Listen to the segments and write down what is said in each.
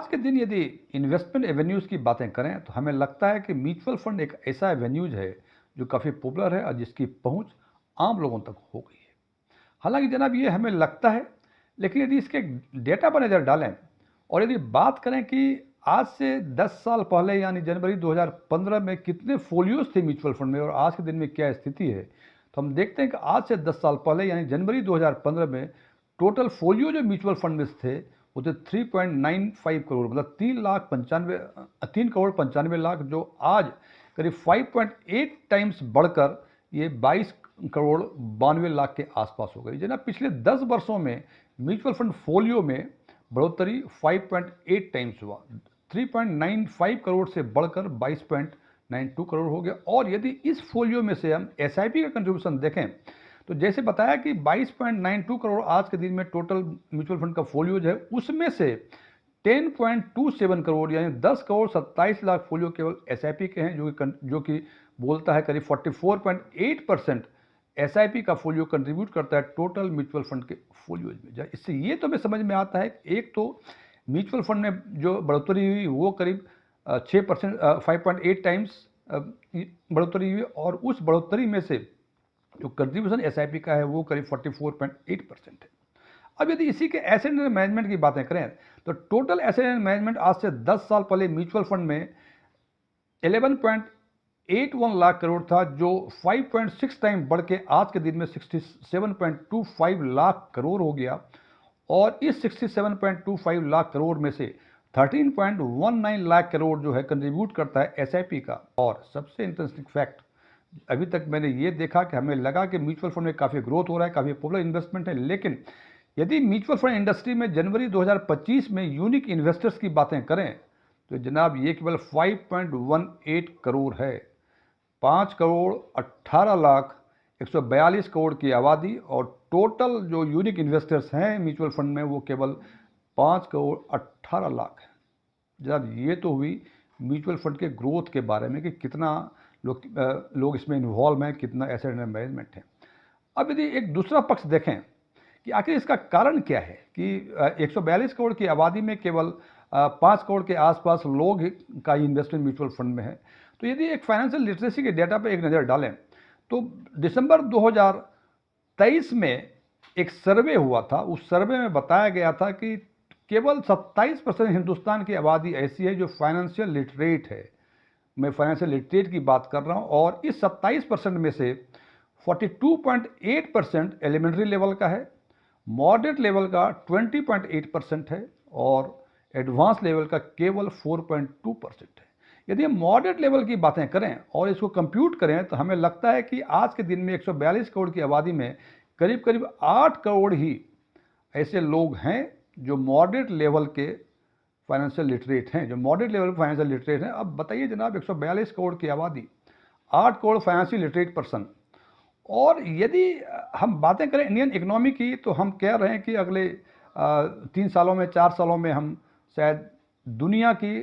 आज के दिन यदि इन्वेस्टमेंट एवेन्यूज़ की बातें करें तो हमें लगता है कि म्यूचुअल फंड एक ऐसा एवेन्यूज है जो काफ़ी पॉपुलर है और जिसकी पहुंच आम लोगों तक हो गई है। हालांकि जनाब ये हमें लगता है, लेकिन यदि इसके डेटा पर नज़र डालें और यदि बात करें कि आज से 10 साल पहले यानी जनवरी 2015 में कितने फोलियोज थे म्यूचुअल फंड में और आज के दिन में क्या स्थिति है, तो हम देखते हैं कि आज से 10 साल पहले यानी जनवरी 2015 में टोटल फोलियो जो म्यूचुअल फंड में थे वो थे 3.95 करोड़, मतलब 3 करोड़ 95 लाख, जो आज करीब 5.8 टाइम्स बढ़कर ये 22 करोड़ 92 लाख के आसपास हो गई। जनाब पिछले 10 वर्षों में म्यूचुअल फंड फोलियो में बढ़ोतरी 5.8 टाइम्स हुआ, 3.95 करोड़ से बढ़कर 22.92 करोड़ हो गया। और यदि इस फोलियो में से हम एसआईपी का कंट्रीब्यूशन देखें तो जैसे बताया कि 22.92 करोड़ आज के दिन में टोटल म्यूचुअल फंड का फोलियो जो है, उसमें से 10.27 करोड़ यानी 10 करोड़ 27 लाख फोलियो केवल एसआईपी के हैं, जो कि बोलता है करीब 44.8% एसआईपी का फोलियो कंट्रीब्यूट करता है टोटल म्यूचुअल फंड के फोलियोज में। इससे ये तो हमें समझ में आता है, एक तो म्यूचुअल फंड में जो बढ़ोतरी हुई वो करीब 6%, 5.8 टाइम्स बढ़ोतरी हुई, और उस बढ़ोतरी में से जो कंट्रीब्यूशन एसआईपी का है वो करीब 44.8% है। अब यदि इसी के एसेट अंडर मैनेजमेंट की बातें करें तो टोटल एसेट अंडर मैनेजमेंट आज से 10 साल पहले म्यूचुअल फंड में 11.81 लाख करोड़ था, जो 5.6 टाइम बढ़ के आज के दिन में 67.25 लाख करोड़ हो गया। और इस 67.25 लाख करोड़ में से 13.19 लाख करोड़ जो है कंट्रीब्यूट करता है एसआईपी का। और सबसे इंटरेस्टिंग फैक्ट, अभी तक मैंने ये देखा कि हमें लगा कि म्यूचुअल फंड में काफ़ी ग्रोथ हो रहा है, काफ़ी पॉपुलर इन्वेस्टमेंट है, लेकिन यदि म्यूचुअल फंड इंडस्ट्री में जनवरी 2025 में यूनिक इन्वेस्टर्स की बातें करें तो जनाब ये केवल 5.18 करोड़ है। 5 करोड़ 18 लाख 142 करोड़ की आबादी, और टोटल जो यूनिक इन्वेस्टर्स हैं म्यूचुअल फंड में वो केवल 5 करोड़ 18 लाख है। जनाब ये तो हुई म्यूचुअल फंड के ग्रोथ के बारे में कि कितना लोग इसमें इन्वॉल्व हैं, कितना एसेट अंडर मैनेजमेंट है। अब यदि एक दूसरा पक्ष देखें कि आखिर इसका कारण क्या है कि 142 करोड़ की आबादी में केवल 5 करोड़ के आसपास लोग का इन्वेस्टमेंट म्यूचुअल फंड में है, तो यदि एक फाइनेंशियल लिटरेसी के डेटा पर एक नज़र डालें तो दिसंबर 2023 में एक सर्वे हुआ था। उस सर्वे में बताया गया था कि केवल 27% हिंदुस्तान की आबादी ऐसी है जो फाइनेंशियल लिटरेट है। मैं फाइनेंशियल लिटरेट की बात कर रहा हूँ, और इस 27% में से 42.8% एलिमेंट्री लेवल का है, मॉडरेट लेवल का 20.8% है, और एडवांस लेवल का केवल 4.2% है। यदि हम मॉडरेट लेवल की बातें करें और इसको कंप्यूट करें तो हमें लगता है कि आज के दिन में 142 करोड़ की आबादी में करीब करीब 8 करोड़ ही ऐसे लोग हैं जो मॉडरेट लेवल के फाइनेंशियल लिटरेट हैं, जो मॉडरेट लेवल पर फाइनेंशियल लिटरेट हैं। अब बताइए जनाब 142 करोड़ की आबादी, 8 करोड़ फाइनेंशियल लिटरेट पर्सन। और यदि हम बातें करें इंडियन इकोनॉमी की तो हम कह रहे हैं कि अगले 3 सालों में 4 सालों में हम शायद दुनिया की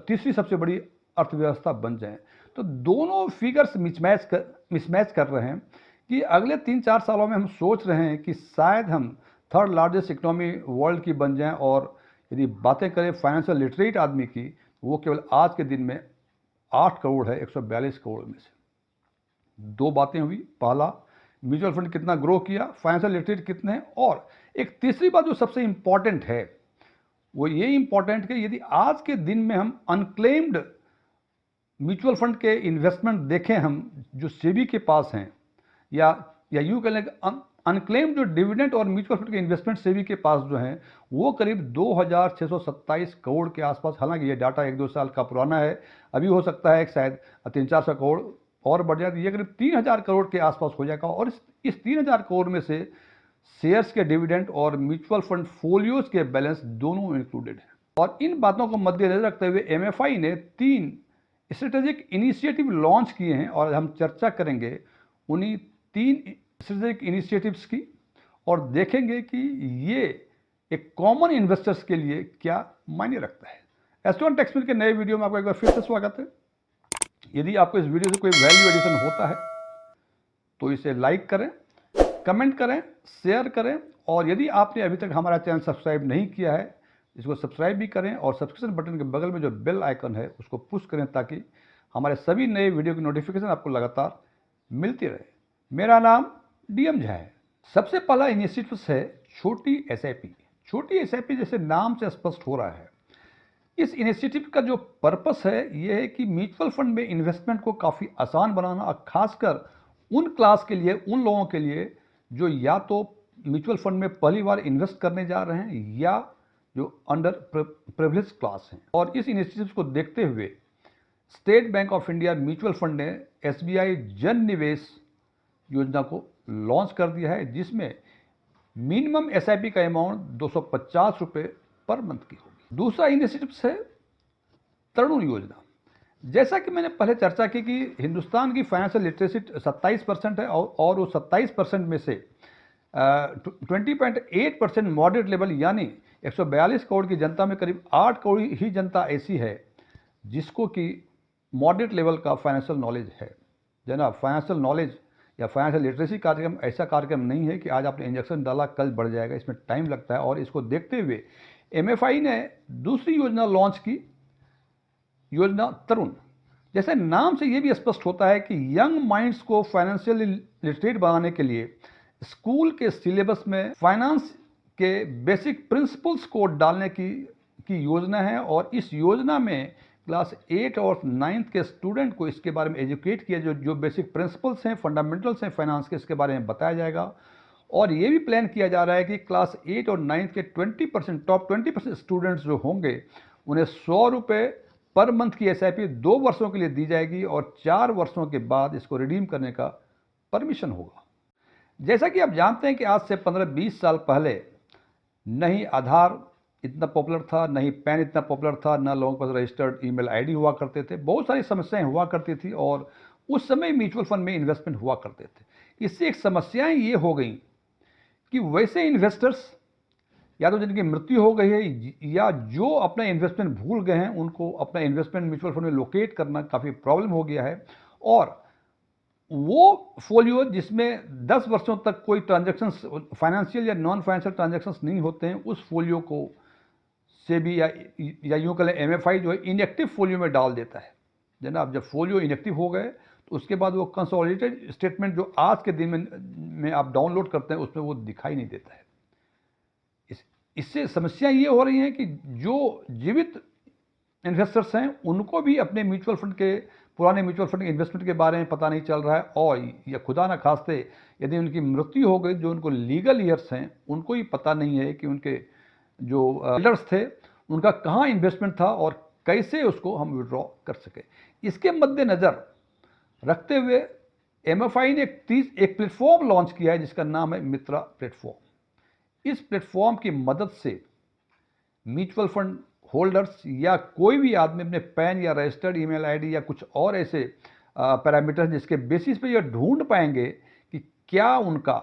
तीसरी सबसे बड़ी अर्थव्यवस्था बन जाएं। तो दोनों फिगर्स मिसमैच कर रहे हैं कि अगले 3-4 सालों में हम सोच रहे हैं कि शायद हम थर्ड लार्जेस्ट इकोनॉमी वर्ल्ड की बन जाएं, और यदि बातें करें फाइनेंशियल लिटरेट आदमी की, वो केवल आज के दिन में 8 करोड़ है 142 करोड़ में से। दो बातें हुई, पहला म्यूचुअल फंड कितना ग्रो किया, फाइनेंशियल लिटरेट कितने हैं, और एक तीसरी बात जो सबसे इंपॉर्टेंट है वो ये इंपॉर्टेंट कि यदि आज के दिन में हम अनक्लेम्ड म्यूचुअल फंड के इन्वेस्टमेंट देखें, हम जो सेबी के पास हैं, या यूँ कह लें अनक्लेम जो डिविडेंड और म्यूचुअल फंड के इन्वेस्टमेंट सेबी के पास जो हैं वो करीब 2627 करोड़ के आसपास। हालांकि ये डाटा 1-2 साल का पुराना है, अभी हो सकता है शायद 300-400 करोड़ और बढ़ जाए, तो ये करीब 3000 करोड़ के आसपास हो जाएगा। और इस 3000 करोड़ में से शेयर्स के डिविडेंड और म्यूचुअल फंड फोलियोज के बैलेंस दोनों इंक्लूडेड हैं। और इन बातों को मद्देनजर रखते हुए एमएफआई ने 3 स्ट्रेटेजिक इनिशिएटिव लॉन्च किए हैं, और हम चर्चा करेंगे उन्हीं 3 स्ट्रेटेजिक इनिशिएटिव्स की, और देखेंगे कि ये एक कॉमन इन्वेस्टर्स के लिए क्या मायने रखता है। एस्ट्रोन टेक्समिल के नए वीडियो में आपका एक बार फिर से स्वागत है। यदि आपको इस वीडियो से कोई वैल्यू एडिशन होता है तो इसे लाइक करें, कमेंट करें, शेयर करें, और यदि आपने अभी तक हमारा चैनल सब्सक्राइब नहीं किया है इसको सब्सक्राइब भी करें और सब्सक्रिप्शन बटन के बगल में जो बेल आइकन है उसको पुश करें ताकि हमारे सभी नए वीडियो की नोटिफिकेशन आपको लगातार मिलती रहे। मेरा नाम डीएम झा है। सबसे पहला इनिशिएटिव है छोटी एसआईपी। छोटी एसआईपी जैसे नाम से स्पष्ट हो रहा है, इस इनिशिएटिव का जो पर्पस है ये है कि म्यूचुअल फंड में इन्वेस्टमेंट को काफ़ी आसान बनाना और खासकर उन क्लास के लिए, उन लोगों के लिए जो या तो म्यूचुअल फंड में पहली बार इन्वेस्ट करने जा रहे हैं या जो अंडर प्रिविलेज क्लास हैं। और इस इनिशिएटिव को देखते हुए state bank of India mutual fund ने एसबीआई जन निवेश योजना को लॉन्च कर दिया है, जिसमें मिनिमम एसआईपी का अमाउंट 250 रुपये पर मंथ की होगी। दूसरा इनिशिएटिव है तरुण योजना। जैसा कि मैंने पहले चर्चा की कि हिंदुस्तान की फाइनेंशियल लिटरेसी 27% है और उस 27% में से 20.8% मॉडरेट लेवल यानी 142 करोड़ की जनता में करीब 8 करोड़ ही जनता ऐसी है जिसको कि मॉडरेट लेवल का फाइनेंशियल नॉलेज है। जनाब, फाइनेंशियल नॉलेज या फाइनेंशियल लिटरेसी कार्यक्रम ऐसा कार्यक्रम नहीं है कि आज आपने इंजेक्शन डाला कल बढ़ जाएगा, इसमें टाइम लगता है। और इसको देखते हुए एमएफआई ने दूसरी योजना लॉन्च की, योजना तरुण। जैसे नाम से ये भी स्पष्ट होता है कि यंग माइंड्स को फाइनेंशियली लिटरेट बनाने के लिए स्कूल के सिलेबस में फाइनेंस के बेसिक प्रिंसिपल्स को डालने की योजना है। और इस योजना में क्लास 8 और 9th के स्टूडेंट को इसके बारे में एजुकेट किया, जो बेसिक प्रिंसिपल्स हैं, फंडामेंटल्स हैं फाइनेंस के, इसके बारे में बताया जाएगा। और ये भी प्लान किया जा रहा है कि क्लास 8 और 9th के 20% टॉप 20% स्टूडेंट्स जो होंगे उन्हें 100 रुपये पर मंथ की एसआईपी 2 वर्षों के लिए दी जाएगी और 4 वर्षों के बाद इसको रिडीम करने का परमिशन होगा। जैसा कि आप जानते हैं कि आज से 15-20 साल पहले नहीं आधार इतना पॉपुलर था, नहीं पैन इतना पॉपुलर था, ना लोगों के पास रजिस्टर्ड ईमेल आईडी हुआ करते थे, बहुत सारी समस्याएं हुआ करती थी और उस समय म्यूचुअल फंड में इन्वेस्टमेंट हुआ करते थे। इससे एक समस्याएं ये हो गई कि वैसे इन्वेस्टर्स या तो जिनकी मृत्यु हो गई है या जो अपना इन्वेस्टमेंट भूल गए हैं, उनको अपना इन्वेस्टमेंट म्यूचुअल फंड में लोकेट करना काफ़ी प्रॉब्लम हो गया है। और वो फोलियो जिसमें 10 वर्षों तक कोई ट्रांजैक्शंस, फाइनेंशियल या नॉन फाइनेंशियल ट्रांजैक्शंस नहीं होते हैं, उस फोलियो को से भी या यूँ कहें एमएफआई जो है इनएक्टिव फोलियो में डाल देता है। जनाब, जब फोलियो इनएक्टिव हो गए तो उसके बाद वो कंसोलिडेटेड स्टेटमेंट जो आज के दिन में आप डाउनलोड करते हैं उसमें वो दिखाई नहीं देता है। इससे समस्या ये हो रही है कि जो जीवित इन्वेस्टर्स हैं उनको भी अपने म्यूचुअल फंड के, पुराने म्यूचुअल फंड इन्वेस्टमेंट के बारे में पता नहीं चल रहा है। और या खुदा ना खास्ते यदि उनकी मृत्यु हो गई, जो उनको लीगल ईयर्स हैं उनको ही पता नहीं है कि उनके जो होल्डर्स थे उनका कहाँ इन्वेस्टमेंट था और कैसे उसको हम विड्रॉ कर सके। इसके मद्देनज़र रखते हुए एमएफआई ने एक प्लेटफॉर्म लॉन्च किया है जिसका नाम है मित्रा प्लेटफॉर्म। इस प्लेटफॉर्म की मदद से म्यूचुअल फंड होल्डर्स या कोई भी आदमी अपने पैन या रजिस्टर्ड ईमेल आईडी या कुछ और ऐसे पैरामीटर्स जिसके बेसिस पे यह ढूंढ पाएंगे कि क्या उनका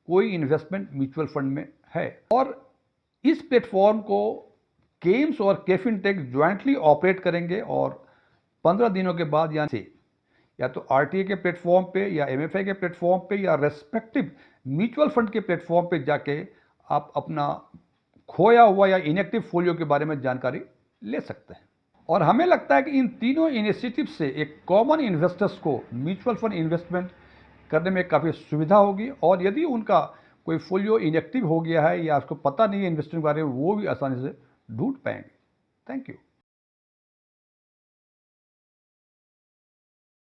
कोई इन्वेस्टमेंट म्यूचुअल फंड में है। और इस प्लेटफॉर्म को केम्स और केफिनटेक ज्वाइंटली ऑपरेट करेंगे और 15 दिनों के बाद या तो आरटीए के प्लेटफॉर्म पे या एमएफआई के प्लेटफॉर्म पे या रेस्पेक्टिव म्यूचुअल फंड के प्लेटफॉर्म पे जाके आप अपना खोया हुआ या इनएक्टिव फोलियो के बारे में जानकारी ले सकते हैं। और हमें लगता है कि इन तीनों इनिशिएटिव से एक कॉमन इन्वेस्टर्स को म्यूचुअल फंड इन्वेस्टमेंट करने में काफ़ी सुविधा होगी। और यदि उनका कोई फोलियो इनएक्टिव हो गया है या उसको पता नहीं है इन्वेस्टमेंट के बारे में, वो भी आसानी से ढूंढ पाएंगे। Thank you.